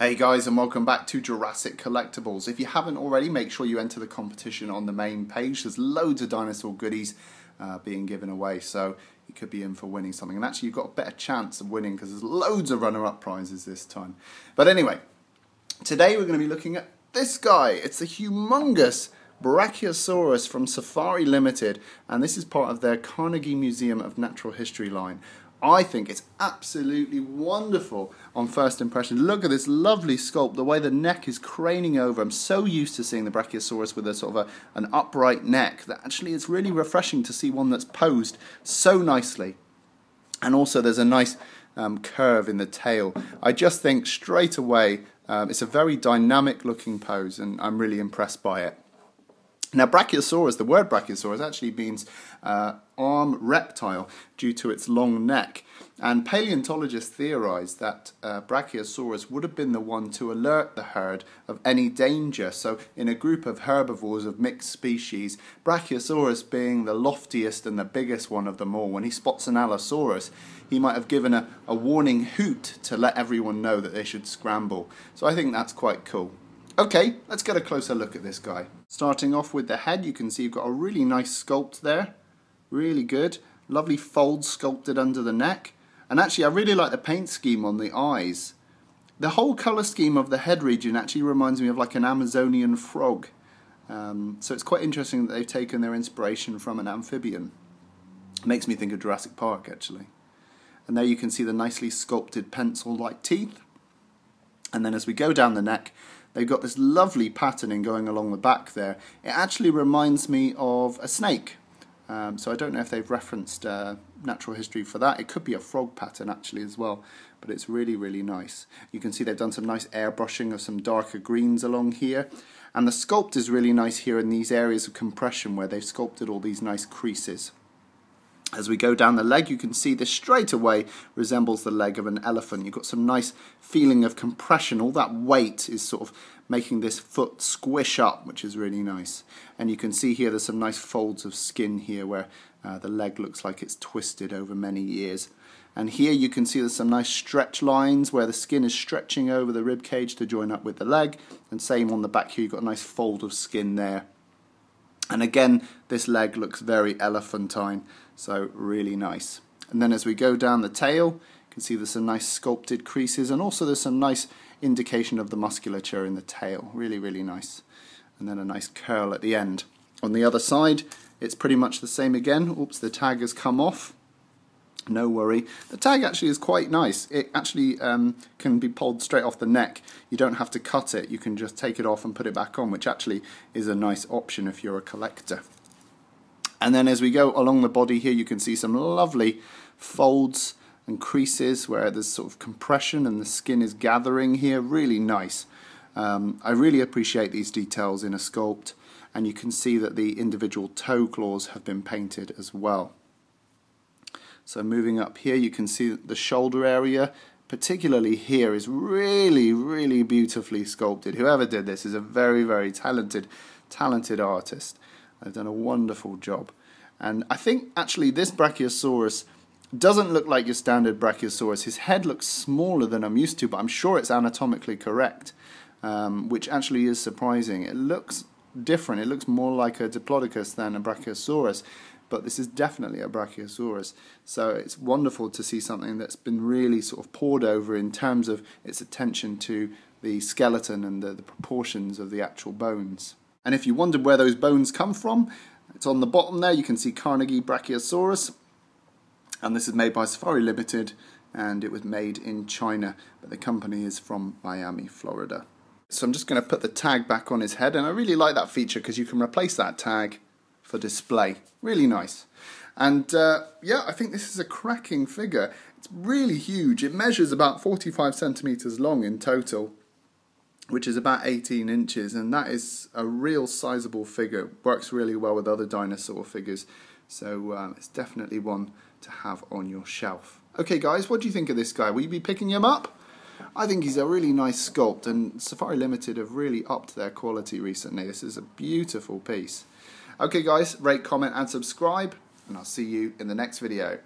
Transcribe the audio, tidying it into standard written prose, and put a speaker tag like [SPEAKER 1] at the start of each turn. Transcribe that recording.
[SPEAKER 1] Hey guys, and welcome back to Jurassic Collectibles. If you haven't already, make sure you enter the competition on the main page. There's loads of dinosaur goodies being given away, so you could be in for winning something. And actually you've got a better chance of winning because there's loads of runner-up prizes this time. But anyway, today we're going to be looking at this guy. It's the humongous Brachiosaurus from Safari Ltd, and this is part of their Carnegie Museum of Natural History line. I think it's absolutely wonderful on first impression. Look at this lovely sculpt, the way the neck is craning over. I'm so used to seeing the Brachiosaurus with a sort of an upright neck that actually it's really refreshing to see one that's posed so nicely. And also there's a nice curve in the tail. I just think straight away it's a very dynamic looking pose, and I'm really impressed by it. Now, Brachiosaurus, the word Brachiosaurus actually means arm reptile due to its long neck. And paleontologists theorized that Brachiosaurus would have been the one to alert the herd of any danger. So in a group of herbivores of mixed species, Brachiosaurus being the loftiest and the biggest one of them all, when he spots an Allosaurus, he might have given a warning hoot to let everyone know that they should scramble. So I think that's quite cool. Okay, let's get a closer look at this guy. Starting off with the head, you can see you've got a really nice sculpt there. Really good. Lovely folds sculpted under the neck. And actually, I really like the paint scheme on the eyes. The whole colour scheme of the head region actually reminds me of like an Amazonian frog. So it's quite interesting that they've taken their inspiration from an amphibian. It makes me think of Jurassic Park, actually. And there you can see the nicely sculpted pencil-like teeth. And then as we go down the neck, they've got this lovely patterning going along the back there. It actually reminds me of a snake. So I don't know if they've referenced natural history for that. It could be a frog pattern actually as well, but it's really, really nice. You can see they've done some nice airbrushing of some darker greens along here. And the sculpt is really nice here in these areas of compression where they've sculpted all these nice creases. As we go down the leg, you can see this straight away resembles the leg of an elephant. You've got some nice feeling of compression. All that weight is sort of making this foot squish up, which is really nice. And you can see here there's some nice folds of skin here where the leg looks like it's twisted over many years. And here you can see there's some nice stretch lines where the skin is stretching over the rib cage to join up with the leg. And same on the back here, you've got a nice fold of skin there. And again, this leg looks very elephantine, so really nice. And then as we go down the tail, you can see there's some nice sculpted creases, and also there's some nice indication of the musculature in the tail. Really, really nice. And then a nice curl at the end. On the other side, it's pretty much the same again. Oops, the tag has come off. No worry. The tag actually is quite nice. It actually can be pulled straight off the neck. You don't have to cut it. You can just take it off and put it back on, which actually is a nice option if you're a collector. And then as we go along the body here, you can see some lovely folds and creases where there's sort of compression and the skin is gathering here. Really nice. I really appreciate these details in a sculpt. And you can see that the individual toe claws have been painted as well. So moving up here, you can see that the shoulder area, particularly here, is really, really beautifully sculpted. Whoever did this is a very, very talented artist. They've done a wonderful job. And I think actually this Brachiosaurus doesn't look like your standard Brachiosaurus. His head looks smaller than I'm used to, but I'm sure it's anatomically correct, which actually is surprising. It looks different. It looks more like a Diplodocus than a Brachiosaurus. But this is definitely a Brachiosaurus. So it's wonderful to see something that's been really sort of poured over in terms of its attention to the skeleton and the proportions of the actual bones. And if you wondered where those bones come from, it's on the bottom there. You can see Carnegie Brachiosaurus. And this is made by Safari Ltd, and it was made in China. But the company is from Miami, Florida. So I'm just going to put the tag back on his head. And I really like that feature because you can replace that tag for display. Really nice. And yeah, I think this is a cracking figure. It's really huge. It measures about 45 centimeters long in total, which is about 18 inches, and that is a real sizable figure. It works really well with other dinosaur figures, so it's definitely one to have on your shelf. Okay guys, what do you think of this guy? Will you be picking him up? I think he's a really nice sculpt, and Safari Ltd have really upped their quality recently. This is a beautiful piece. Okay guys, rate, comment and subscribe, and I'll see you in the next video.